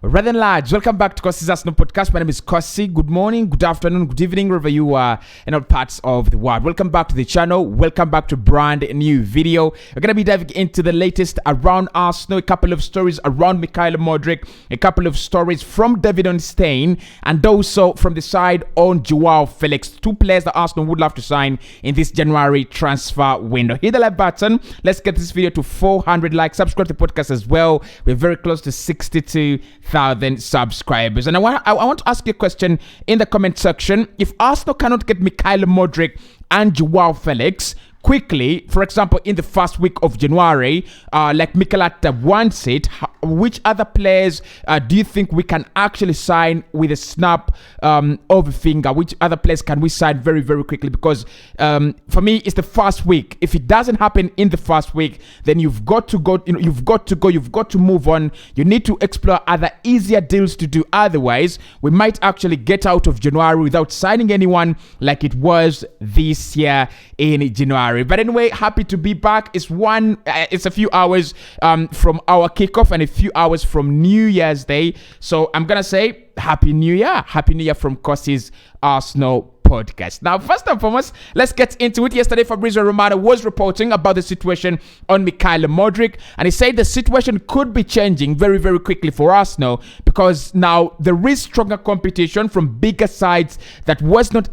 Rather than large, welcome back to Cossy's Arsenal podcast. My name is Cossy. Good morning, good afternoon, good evening, wherever you are in all parts of the world. Welcome back to the channel. Welcome back to a brand new video. We're going to be diving into the latest around Arsenal, a couple of stories around Mudryk, a couple of stories from David Stein, and also from the side on Joao Felix. Two players that Arsenal would love to sign in this January transfer window. Hit the like button. Let's get this video to 400 likes. Subscribe to the podcast as well. We're very close to 62,000 subscribers. And I want to ask you a question in the comment section. If Arsenal cannot get Mudryk and Joao Felix quickly, for example, in the first week of January, like Mikel Arteta wants it, which other players do you think we can actually sign with a snap of a finger? Which other players can we sign very, very quickly? Because for me, it's the first week. If it doesn't happen in the first week, then you've got to go. You've got to move on. You need to explore other easier deals to do. Otherwise, we might actually get out of January without signing anyone like it was this year in January. But anyway, happy to be back. It's a few hours from our kickoff and a few hours from New Year's Day. So I'm gonna say Happy New Year from Cossy's Arsenal podcast. Now, first and foremost, let's get into it. Yesterday, Fabrizio Romano was reporting about the situation on Mudryk, and he said the situation could be changing very, very quickly for Arsenal because now there is stronger competition from bigger sides that was not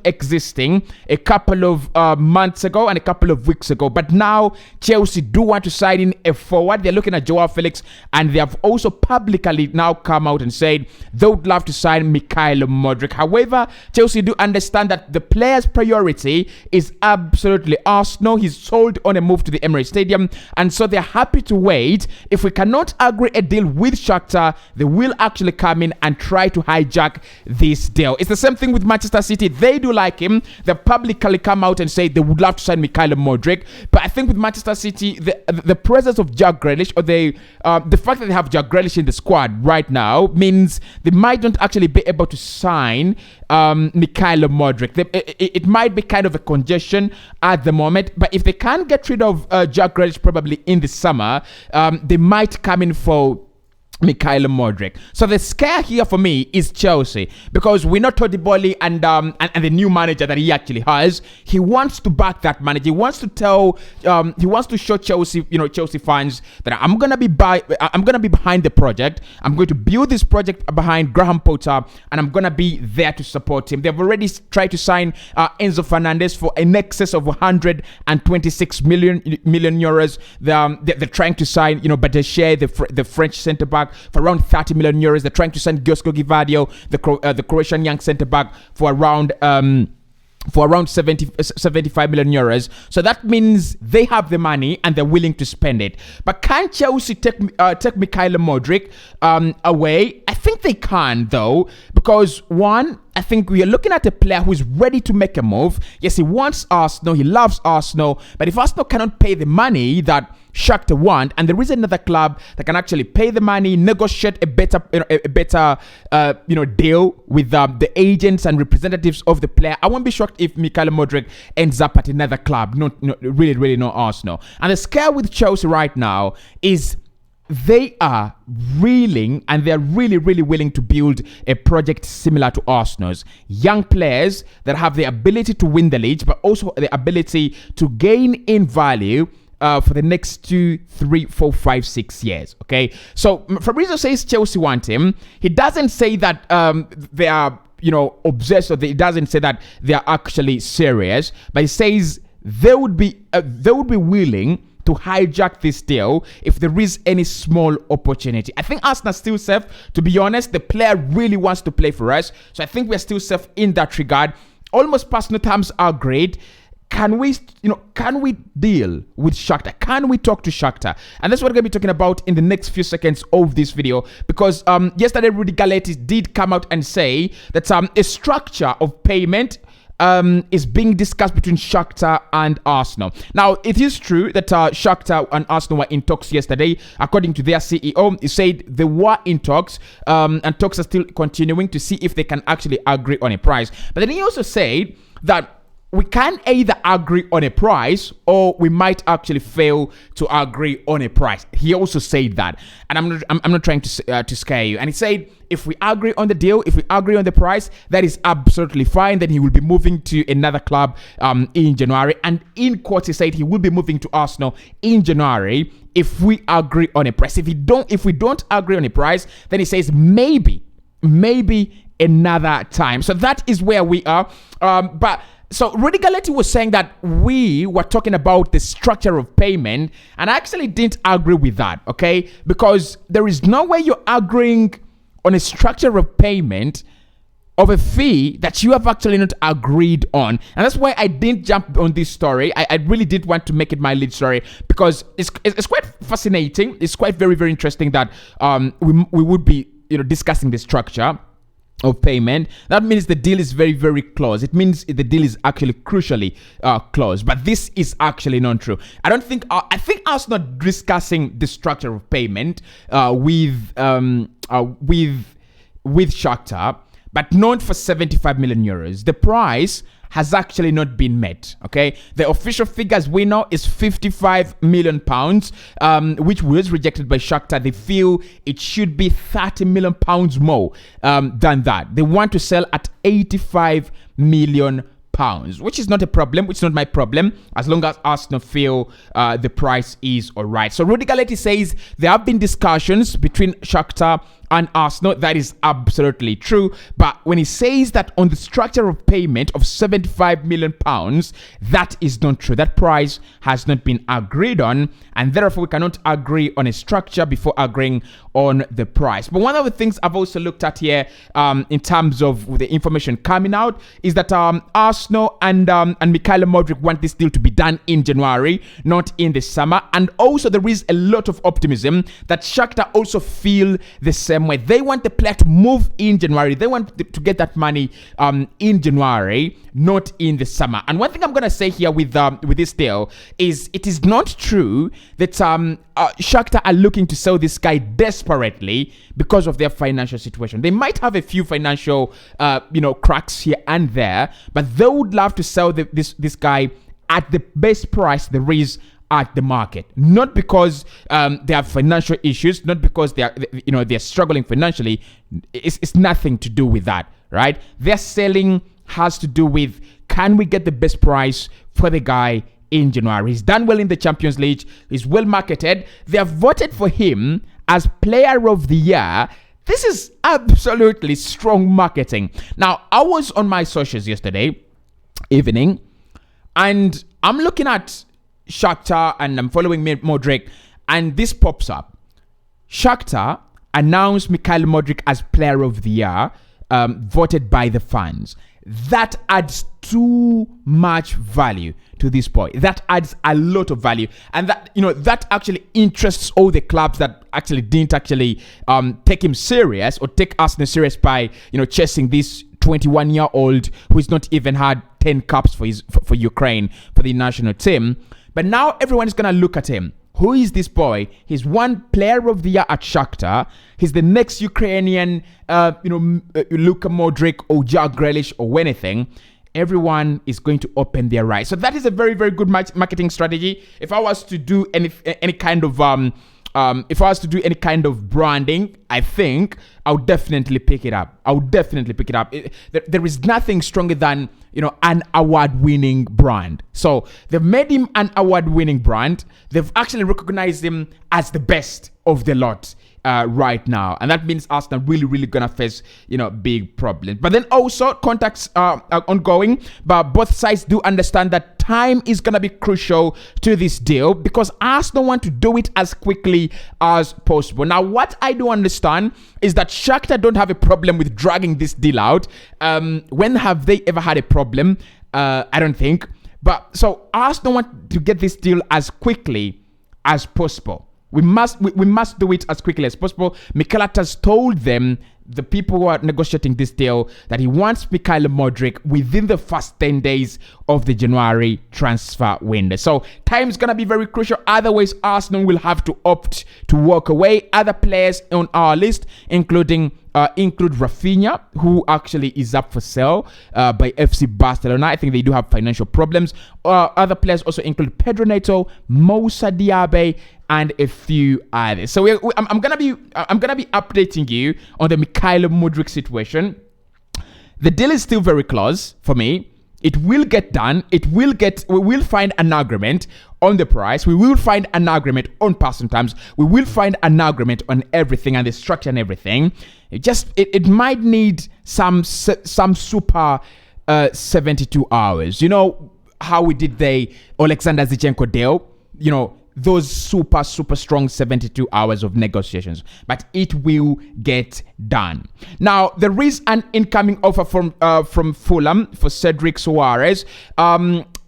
existing a couple of months ago and a couple of weeks ago. But now Chelsea do want to sign in a forward. They're looking at Joao Felix, and they have also publicly now come out and said they would love to sign Mudryk. However, Chelsea do understand that the player's priority is absolutely Arsenal. He's sold on a move to the Emirates Stadium, and so they're happy to wait. If we cannot agree a deal with Shakhtar, they will actually come in and try to hijack this deal. It's the same thing with Manchester City. They do like him. They publicly come out and say they would love to sign Mudryk. But I think with Manchester City, the presence of Jack Grealish, or the fact that they have Jack Grealish in the squad right now, means they might not actually be able to sign Mudryk. It might be kind of a congestion at the moment, but if they can't get rid of Jack Grealish probably in the summer, they might come in for Mudryk. So the scare here for me is Chelsea, because we know Todd Boehly and the new manager that he actually has. He wants to back that manager. He wants to show Chelsea, Chelsea fans that I'm gonna be behind the project. I'm going to build this project behind Graham Potter, and I'm gonna be there to support him. They've already tried to sign Enzo Fernandez for an excess of 126 million euros. They're trying to sign, Badiashile, the French centre back, for around 30 million euros. They're trying to sign Josko Gvardiol, the Croatian young centre back, for around 75 million euros. So that means they have the money and they're willing to spend it. But can Chelsea take Mudryk away? I think they can, though, because one, I think we are looking at a player who is ready to make a move. Yes, he wants Arsenal, he loves Arsenal, but if Arsenal cannot pay the money that Shakhtar want, and there is another club that can actually pay the money, negotiate a better deal with the agents and representatives of the player, I won't be shocked if Mudryk ends up at another club, really not Arsenal. And the scare with Chelsea right now is they are reeling, and they're really willing to build a project similar to Arsenal's. Young players that have the ability to win the league, but also the ability to gain in value for the next 2, 3, 4, 5, 6 years. Okay, so Fabrizio says Chelsea want him. He doesn't say that they are obsessed, or he doesn't say that they are actually serious, but he says they would be willing to hijack this deal if there is any small opportunity. I think Arsenal still safe. To be honest, the player really wants to play for us, so I think we're still safe in that regard. Almost personal terms are great. Can we deal with Shakhtar? Can we talk to Shakhtar? And that's what we're going to be talking about in the next few seconds of this video, because yesterday Rudy Galetti did come out and say that a structure of payment is being discussed between Shakhtar and Arsenal. Now, it is true that Shakhtar and Arsenal were in talks yesterday. According to their CEO, he said they were in talks, and talks are still continuing to see if they can actually agree on a price. But then he also said that we can either agree on a price or we might actually fail to agree on a price. He also said that, and I'm not trying to scare you. And he said if we agree on the deal, if we agree on the price, that is absolutely fine. Then he will be moving to another club in January. And in quotes, he said he will be moving to Arsenal in January if we agree on a price. If we don't agree on a price, then he says maybe another time. So that is where we are. So Rudy Galletti was saying that we were talking about the structure of payment, and I actually didn't agree with that, okay? Because there is no way you're agreeing on a structure of payment of a fee that you have actually not agreed on. And that's why I didn't jump on this story. I really did want to make it my lead story because it's quite fascinating. It's quite very, very interesting that we would be discussing the structure of payment. That means the deal is very, very close. It means the deal is actually crucially close. But this is actually not true. I think us not discussing the structure of payment with Shakhtar, but not for 75 million euros. The price has actually not been met, okay? The official figures we know is 55 million pounds, which was rejected by Shakhtar. They feel it should be 30 million pounds more than that. They want to sell at 85 million pounds, which is not a problem, which is not my problem, as long as Arsenal feel the price is all right. So Rudy Galletti says there have been discussions between Shakhtar and Arsenal. That is absolutely true. But when he says that on the structure of payment of 75 million pounds, that is not true. That price has not been agreed on, and therefore we cannot agree on a structure before agreeing on the price. But one of the things I've also looked at here in terms of the information coming out is that Arsenal and MYKHAYLO Mudryk want this deal to be done in January, not in the summer. And also there is a lot of optimism that Shakhtar also feel the same way. They want the player to move in January. They want to get that money in January, not in the summer. And one thing I'm going to say here with this deal is it is not true that Shakhtar are looking to sell this guy desperately because of their financial situation. They might have a few financial cracks here and there, but they would love to sell this guy at the best price there is at the market, not because they have financial issues, not because they're struggling financially. It's nothing to do with that, right? Their selling has to do with, can we get the best price for the guy in January? He's done well in the Champions League. He's well marketed. They have voted for him as Player of the Year. This is absolutely strong marketing. Now, I was on my socials yesterday evening, and I'm looking at Shakhtar and I'm following Mudryk, and this pops up. Shakhtar announced MYKHAYLO Mudryk as Player of the Year, voted by the fans. That adds too much value to this boy. That adds a lot of value, and that actually interests all the clubs that actually didn't actually take him serious or take Arsenal serious by chasing this 21-year-old who's not even had 10 caps for Ukraine for the national team. But now everyone is gonna look at him. Who is this boy? He's one Player of the Year at Shakhtar. He's the next Ukrainian, Luka Mudryk or Jack Grealish or anything. Everyone is going to open their eyes. So that is a very, very good marketing strategy. If I was to do any kind of branding, I think I would definitely pick it up. There is nothing stronger than an award-winning brand. So they've made him an award-winning brand. They've actually recognized him as the best of the lot right now, and that means Arsenal really gonna face big problems. But then also contacts are ongoing, but both sides do understand that time is gonna be crucial to this deal because Arsenal want to do it as quickly as possible. Now, what I do understand is that Shakhtar don't have a problem with dragging this deal out. When have they ever had a problem? I don't think. But so Arsenal want to get this deal as quickly as possible. We must do it as quickly as possible. Mikel has told them the people who are negotiating this deal, that he wants MYKHAYLO Mudryk within the first 10 days of the January transfer window. So time is going to be very crucial. Otherwise, Arsenal will have to opt to walk away. Other players on our list, include Rafinha, who actually is up for sale by FC Barcelona. I think they do have financial problems. Other players also include Pedro Neto, Moussa Diaby, and a few others. So I'm gonna be updating you on the MYKHAYLO Mudryk situation. The deal is still very close for me. It will get done. We will find an agreement on the price. We will find an agreement on passing times. We will find an agreement on everything and the structure and everything. It might need some super 72 hours. You know how we did the Alexander Zinchenko deal? You know, those super strong 72 hours of negotiations, but it will get done. Now there is an incoming offer from Fulham for Cedric Suarez.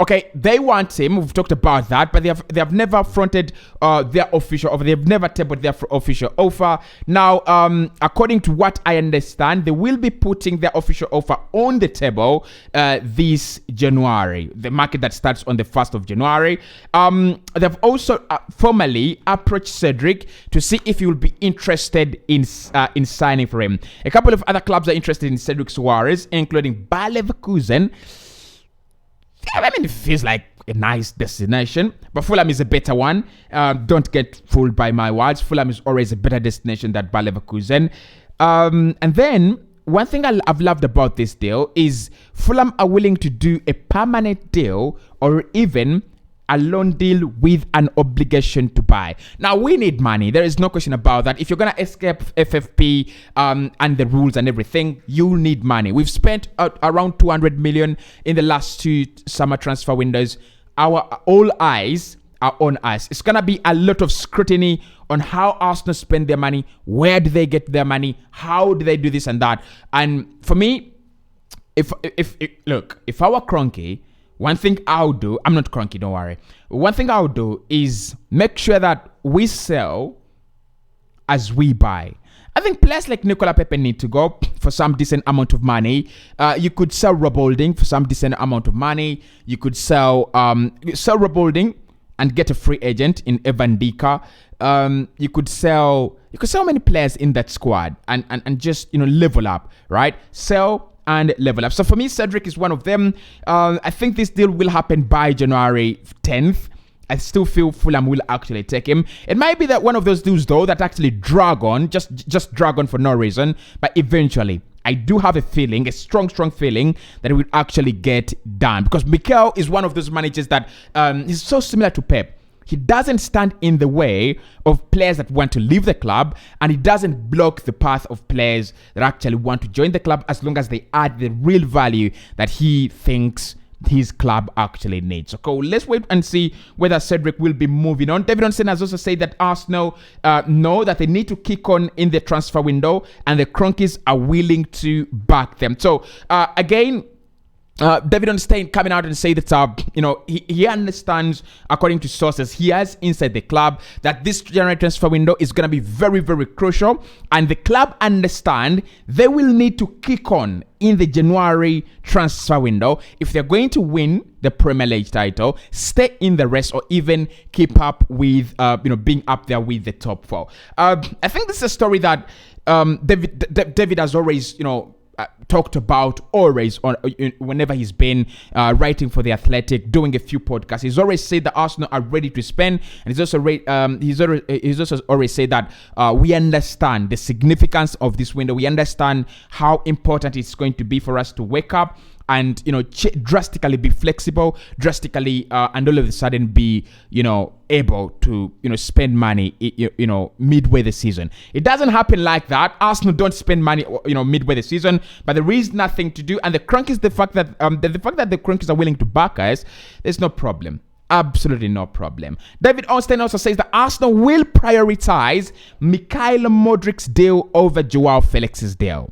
Okay, they want him. We've talked about that, but they have never fronted their official offer. They have never tabled their official offer. Now, according to what I understand, they will be putting their official offer on the table this January, the market that starts on the 1st of January. They've also formally approached Cedric to see if he will be interested in signing for him. A couple of other clubs are interested in Cedric Suarez, including Bayer Leverkusen. I mean, it feels like a nice destination, but Fulham is a better one. Don't get fooled by my words. Fulham is always a better destination than Bayer Leverkusen. And then one thing I've loved about this deal is Fulham are willing to do a permanent deal or even a loan deal with an obligation to buy. Now, we need money. There is no question about that. If you're going to escape FFP and the rules and everything, you need money. We've spent around 200 million in the last 2 summer transfer windows. All eyes are on us. It's going to be a lot of scrutiny on how Arsenal spend their money. Where do they get their money? How do they do this and that? And for me, if I were Kroenke, one thing I'll do, I'm not cranky, don't worry. One thing I'll do is make sure that we sell as we buy. I think players like Nicola Pepe need to go for some decent amount of money. You could sell Rob Holding for some decent amount of money. You could sell Rob Holding and get a free agent in Evan Dika. You could sell many players in that squad and just level up, right? Sell and level up. So for me, Cedric is one of them. I think this deal will happen by January 10th. I still feel Fulham will actually take him. It might be that one of those deals, though, that actually drag on, just drag on for no reason. But eventually, I do have a feeling, a strong feeling that it will actually get done. Because Mikel is one of those managers that is so similar to Pep. He doesn't stand in the way of players that want to leave the club, and he doesn't block the path of players that actually want to join the club as long as they add the real value that he thinks his club actually needs. So let's wait and see whether Cedric will be moving on. David Onsen has also said that Arsenal know that they need to kick on in the transfer window, and the Kroenkes are willing to back them. So again, David Onstein coming out and say that he understands, according to sources he has inside the club, that this January transfer window is going to be very, very crucial, and the club understand they will need to kick on in the January transfer window if they're going to win the Premier League title, stay in the race, or even keep up with being up there with the top 4. I think this is a story that David has always talked about always whenever he's been writing for The Athletic, doing a few podcasts. He's always said that Arsenal are ready to spend, and he's also always said that we understand the significance of this window. We understand how important it's going to be for us to wake up and drastically be flexible, drastically and all of a sudden be able to spend money midway the season. It doesn't happen like that. Arsenal don't spend money midway the season, but there is nothing to do. And the Kroenkes, the fact that the Kroenkes are willing to back us, there's no problem. Absolutely no problem. David Onstein also says that Arsenal will prioritize MYKHAYLO Mudryk's deal over Joao Felix's deal.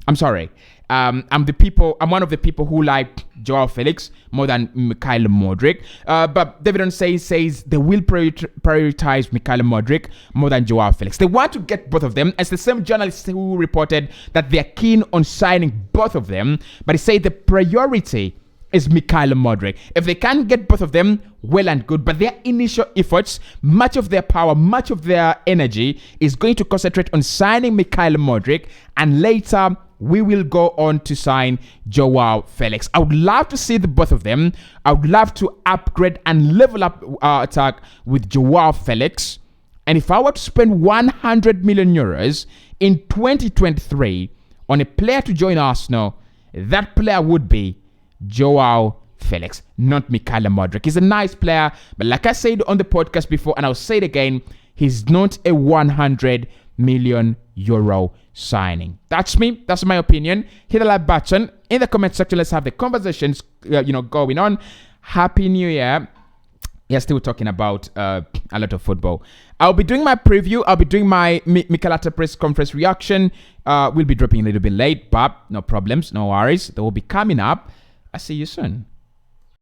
I'm sorry. I'm one of the people who like Joao Felix more than MYKHAYLO Mudryk. But David says they will prioritize MYKHAYLO Mudryk more than Joao Felix. They want to get both of them. As the same journalist who reported that they are keen on signing both of them, but he said the priority is MYKHAYLO Mudryk. If they can get both of them, well and good. But their initial efforts, much of their power, much of their energy is going to concentrate on signing MYKHAYLO Mudryk, and later we will go on to sign Joao Felix. I would love to see the both of them. I would love to upgrade and level up our attack with Joao Felix. And if I were to spend 100 million euros in 2023 on a player to join Arsenal, that player would be Joao Felix, not MYKHAYLO Mudryk. He's a nice player, but like I said on the podcast before, and I'll say it again, he's not a 100 million euro signing. That's me. That's my opinion. Hit the like button in the comment section. Let's have the conversations, going on. Happy New Year. Yeah, still talking about a lot of football. I'll be doing my preview. I'll be doing my Mikel Arteta press conference reaction. We'll be dropping a little bit late, but no problems, no worries. They will be coming up. I'll see you soon.